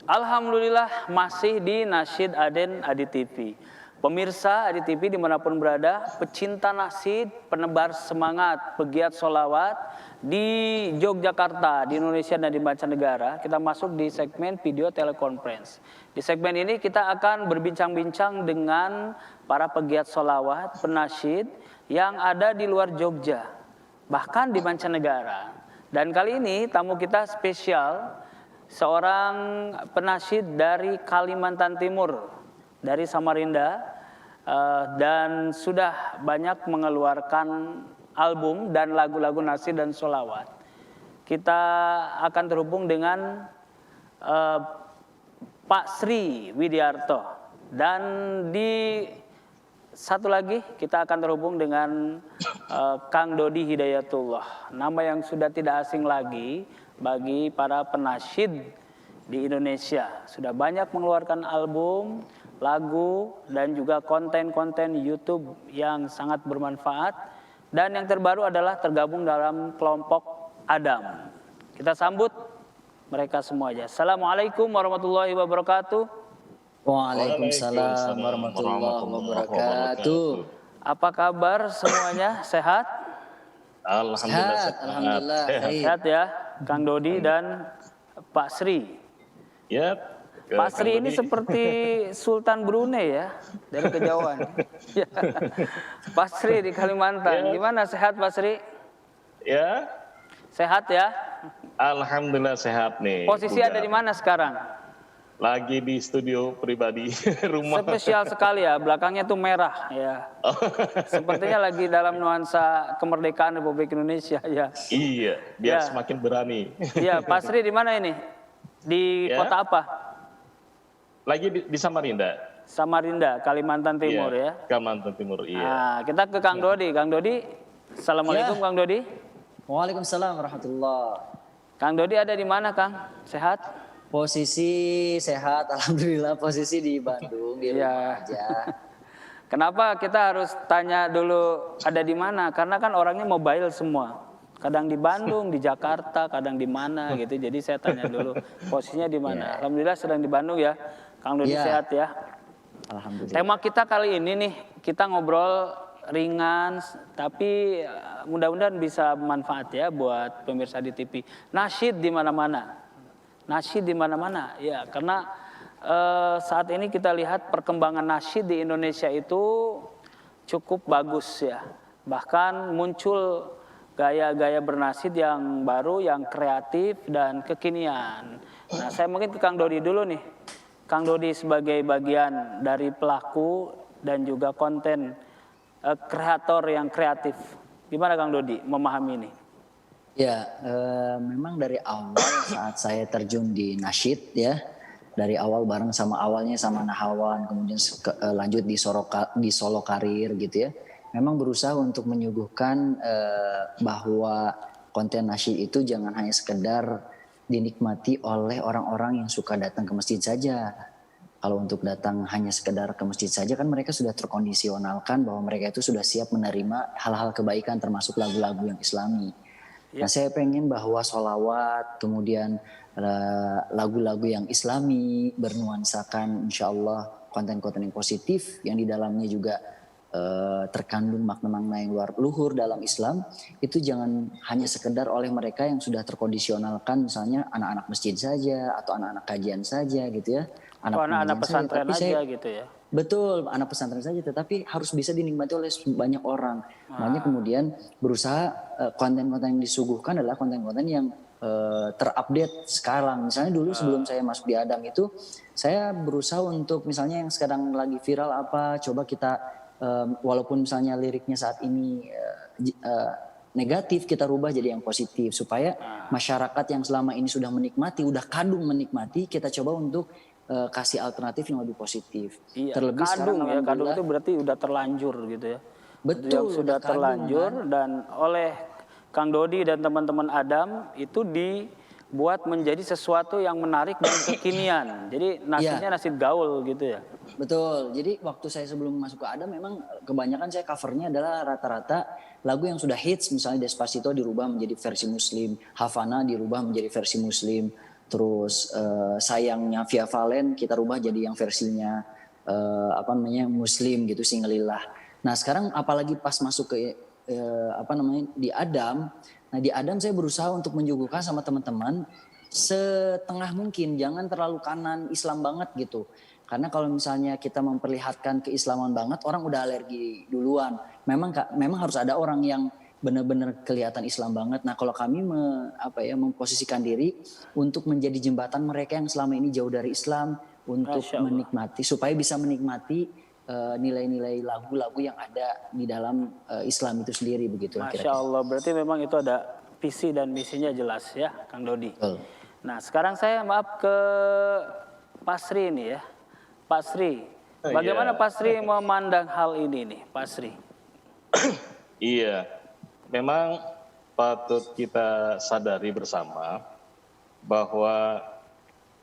Alhamdulillah masih di Nasyid Aden Adi TV. Pemirsa Adi TV dimanapun berada, pecinta nasyid, penebar semangat, pegiat sholawat di Yogyakarta, di Indonesia dan di mancanegara, kita masuk di segmen video teleconference. Di segmen ini kita akan berbincang-bincang dengan para pegiat sholawat, penasyid yang ada di luar Jogja, bahkan di mancanegara. Dan kali ini tamu kita spesial, seorang penasyid dari Kalimantan Timur, dari Samarinda, dan sudah banyak mengeluarkan album dan lagu-lagu nasyid dan sholawat. Kita akan terhubung dengan Pak Sri Widiarto, dan di satu lagi kita akan terhubung dengan Kang Dodi Hidayatullah, nama yang sudah tidak asing lagi bagi para penasyid di Indonesia. Sudah banyak mengeluarkan album, lagu, dan juga konten-konten YouTube yang sangat bermanfaat. Dan yang terbaru adalah tergabung dalam kelompok Adam. Kita sambut mereka semuanya. Assalamualaikum warahmatullahi wabarakatuh. Waalaikumsalam warahmatullahi wabarakatuh. Apa kabar semuanya? Sehat? Alhamdulillah. Alhamdulillah. Sehat ya, Kang Dodi dan Pak Sri. Yap. Pak Sri ini seperti Sultan Brunei ya, dari kejauhan. Pak Sri di Kalimantan, gimana, sehat Pak Sri? Ya. Sehat ya? Alhamdulillah sehat nih. Posisi ada di mana sekarang? Lagi di studio pribadi rumah. Spesial sekali ya, belakangnya tuh merah ya. Sepertinya lagi dalam nuansa kemerdekaan Republik Indonesia ya. Iya, biar Ya. semakin berani. Iya, Pak Sri di mana ini? Di Ya. kota apa? Lagi di Samarinda. Samarinda, Kalimantan Timur ya. Kalimantan Timur, iya. Nah, kita ke Kang Dodi. Kang Dodi, assalamualaikum Ya. Kang Dodi. Waalaikumsalam warahmatullah. Kang Dodi ada di mana, Kang? Sehat? Posisi sehat, alhamdulillah. Posisi di Bandung, di rumah aja. Kenapa kita harus tanya dulu ada di mana? Karena kan orangnya mobile semua. Kadang di Bandung, di Jakarta, kadang di mana gitu. Jadi saya tanya dulu posisinya di mana. Alhamdulillah sedang di Bandung ya. Kang Dodi Ya. sehat ya. Alhamdulillah. Tema kita kali ini nih, kita ngobrol ringan, tapi mudah-mudahan bisa bermanfaat ya buat pemirsa di TV. Nasyid di mana-mana, nasyid di mana-mana, ya karena saat ini kita lihat perkembangan nasyid di Indonesia itu cukup bagus ya. Bahkan muncul gaya-gaya bernasyid yang baru, yang kreatif dan kekinian. Nah, saya mungkin ke Kang Dodi dulu nih. Kang Dodi sebagai bagian dari pelaku dan juga konten kreator yang kreatif. Gimana Kang Dodi memahami ini? Ya, memang dari awal saat saya terjun di nasyid ya, dari awal bareng sama awalnya sama Nahawan, kemudian lanjut di Solo Karir gitu ya. Memang berusaha untuk menyuguhkan bahwa konten nasyid itu jangan hanya sekedar dinikmati oleh orang-orang yang suka datang ke masjid saja. Kalau untuk datang hanya sekedar ke masjid saja kan mereka sudah terkondisionalkan bahwa mereka itu sudah siap menerima hal-hal kebaikan termasuk lagu-lagu yang islami. Nah, saya pengen bahwa sholawat, kemudian lagu-lagu yang islami bernuansakan insya Allah konten-konten yang positif yang di dalamnya juga terkandung makna-makna yang luhur dalam Islam, itu jangan hanya sekedar oleh mereka yang sudah terkondisionalkan, misalnya anak-anak masjid saja atau anak-anak kajian saja gitu ya, Anak-anak pesantren aja gitu ya. Betul, anak pesantren saja, tetapi harus bisa dinikmati oleh banyak orang. Makanya kemudian berusaha konten-konten yang disuguhkan adalah konten-konten yang terupdate sekarang. Misalnya dulu sebelum saya masuk di Adam itu, saya berusaha untuk misalnya yang sekarang lagi viral apa, coba kita walaupun misalnya liriknya saat ini negatif, kita rubah jadi yang positif supaya masyarakat yang selama ini sudah menikmati, udah kadung menikmati, kita coba untuk kasih alternatif yang lebih positif. Iya, Terlebih kadung sekarang ya, kadung itu berarti udah terlanjur gitu ya. Betul, Yang sudah udah kadung, terlanjur dan oleh Kang Dodi dan teman-teman Adam itu dibuat menjadi sesuatu yang menarik dan kekinian. Jadi nasyidnya nasyid gaul gitu ya. Betul. Jadi waktu saya sebelum masuk ke Adam memang kebanyakan saya covernya adalah rata-rata lagu yang sudah hits, misalnya Despacito dirubah menjadi versi Muslim, Havana dirubah menjadi versi Muslim, Terus sayangnya Via Valen kita rubah jadi yang versinya Muslim gitu, Singelillah. Nah sekarang apalagi pas masuk ke di Adam. Nah di Adam saya berusaha untuk menyuguhkan sama teman-teman setengah mungkin, jangan terlalu kanan Islam banget gitu. Karena kalau misalnya kita memperlihatkan keislaman banget, orang udah alergi duluan. Memang harus ada orang yang benar-benar kelihatan Islam banget. Nah, kalau kami memposisikan diri untuk menjadi jembatan mereka yang selama ini jauh dari Islam untuk menikmati, supaya bisa menikmati nilai-nilai lagu-lagu yang ada di dalam Islam itu sendiri begitu. Masya Allah, berarti memang itu ada visi dan misinya jelas ya, Kang Dodi. Betul. Nah, sekarang saya maaf ke Pak Sri ini ya. Pak Sri, bagaimana Pak Sri memandang hal ini nih, Pak Sri? Iya, memang patut kita sadari bersama bahwa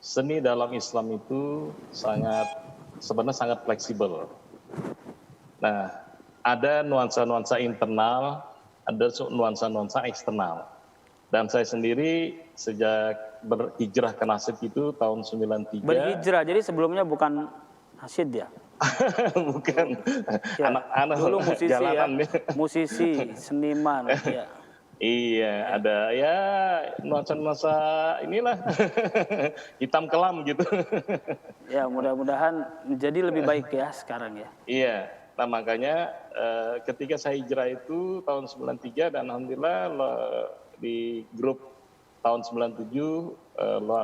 seni dalam Islam itu sebenarnya sangat fleksibel. Nah, ada nuansa-nuansa internal, ada nuansa-nuansa eksternal. Dan saya sendiri sejak berhijrah ke Nasyid itu tahun 93. Berhijrah, jadi sebelumnya bukan nasyid ya? Bukan, Ya, anak-anak dulu musisi jalanan ya, musisi, seniman. Ya. Iya, ada ya nuansa-nuansa inilah hitam kelam gitu. Ya, mudah-mudahan menjadi lebih baik ya sekarang ya. Iya, nah makanya ketika saya hijrah itu tahun 93 dan alhamdulillah di grup tahun 97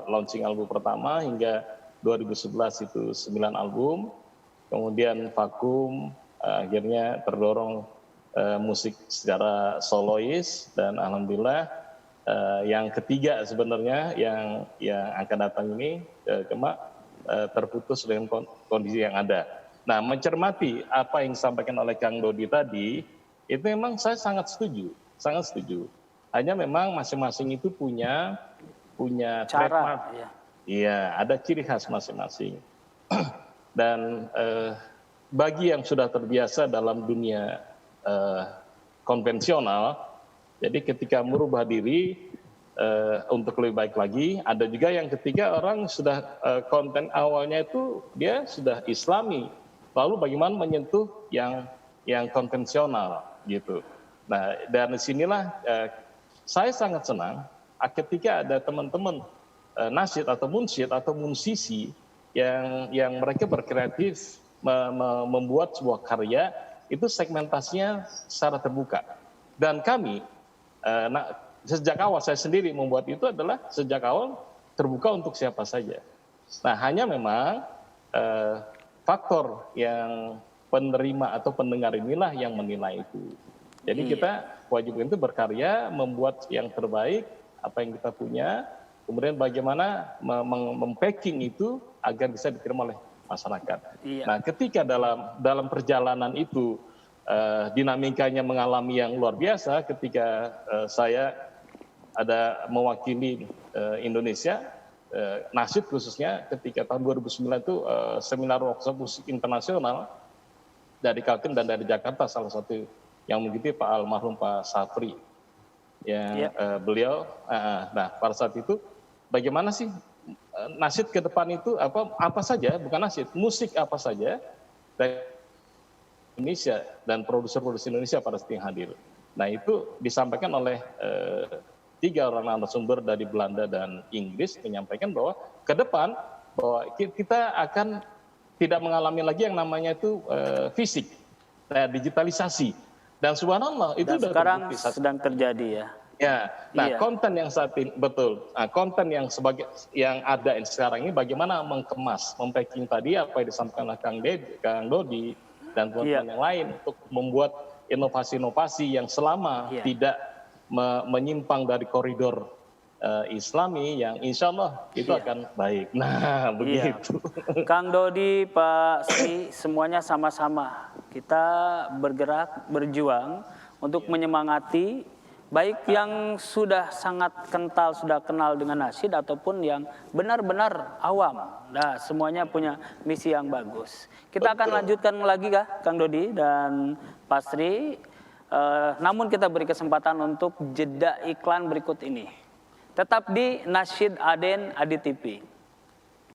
launching album pertama hingga 2011 itu 9 album. Kemudian vakum, akhirnya terdorong musik secara solois dan alhamdulillah yang ketiga sebenarnya yang akan datang ini terputus dengan kondisi yang ada. Nah, mencermati apa yang disampaikan oleh Kang Dodi tadi, itu memang saya sangat setuju. Hanya memang masing-masing itu punya trademark. Iya, ada ciri khas masing-masing. Dan bagi yang sudah terbiasa dalam dunia konvensional, jadi ketika merubah diri untuk lebih baik lagi, ada juga yang ketika orang sudah konten awalnya itu dia sudah Islami, lalu bagaimana menyentuh yang konvensional gitu. Nah, dari sinilah saya sangat senang ketika ada teman-teman nasyid atau munsyid atau musisi yang mereka berkreatif membuat sebuah karya itu segmentasinya secara terbuka. Dan kami sejak awal saya sendiri membuat itu adalah sejak awal terbuka untuk siapa saja. Nah, hanya memang faktor yang penerima atau pendengar inilah yang menilai itu. Jadi kita wajib itu berkarya, membuat yang terbaik, apa yang kita punya, kemudian bagaimana mempacking itu agar bisa diterima oleh masyarakat. Iya. Nah, ketika dalam perjalanan itu dinamikanya mengalami yang luar biasa, ketika saya ada mewakili Indonesia, nasyid khususnya, ketika tahun 2009 itu seminar workshop musik internasional dari Kaltim dan dari Jakarta, salah satu yang mengikuti Pak almarhum Pak Safri, yang beliau, nah pada saat itu bagaimana sih nasyid ke depan itu apa saja, bukan nasyid, musik apa saja dari Indonesia dan produser-produser Indonesia pada saat yang hadir. Nah itu disampaikan oleh 3 orang narasumber dari Belanda dan Inggris, menyampaikan bahwa ke depan bahwa kita akan tidak mengalami lagi yang namanya itu fisik, digitalisasi. Dan subhanallah itu dan sekarang sedang terjadi ya. Ya, nah konten yang saat ini betul, konten yang ada sekarang ini bagaimana mengemas, mempacking tadi apa yang disampaikan oleh Kang Dodi dan teman-teman yang lain untuk membuat inovasi-inovasi yang selama tidak menyimpang dari koridor Islami yang insya Allah itu akan baik. Nah, begitu. Kang Dodi, Pak Sri, semuanya sama-sama. Kita bergerak, berjuang untuk menyemangati baik yang sudah sangat kental, sudah kenal dengan nasyid ataupun yang benar-benar awam. Nah, semuanya punya misi yang bagus. Kita akan lanjutkan lagi Kang Dodi dan Pak Sri. Namun kita beri kesempatan untuk jeda iklan berikut ini. Tetap di Nasyid Aden Adi TV.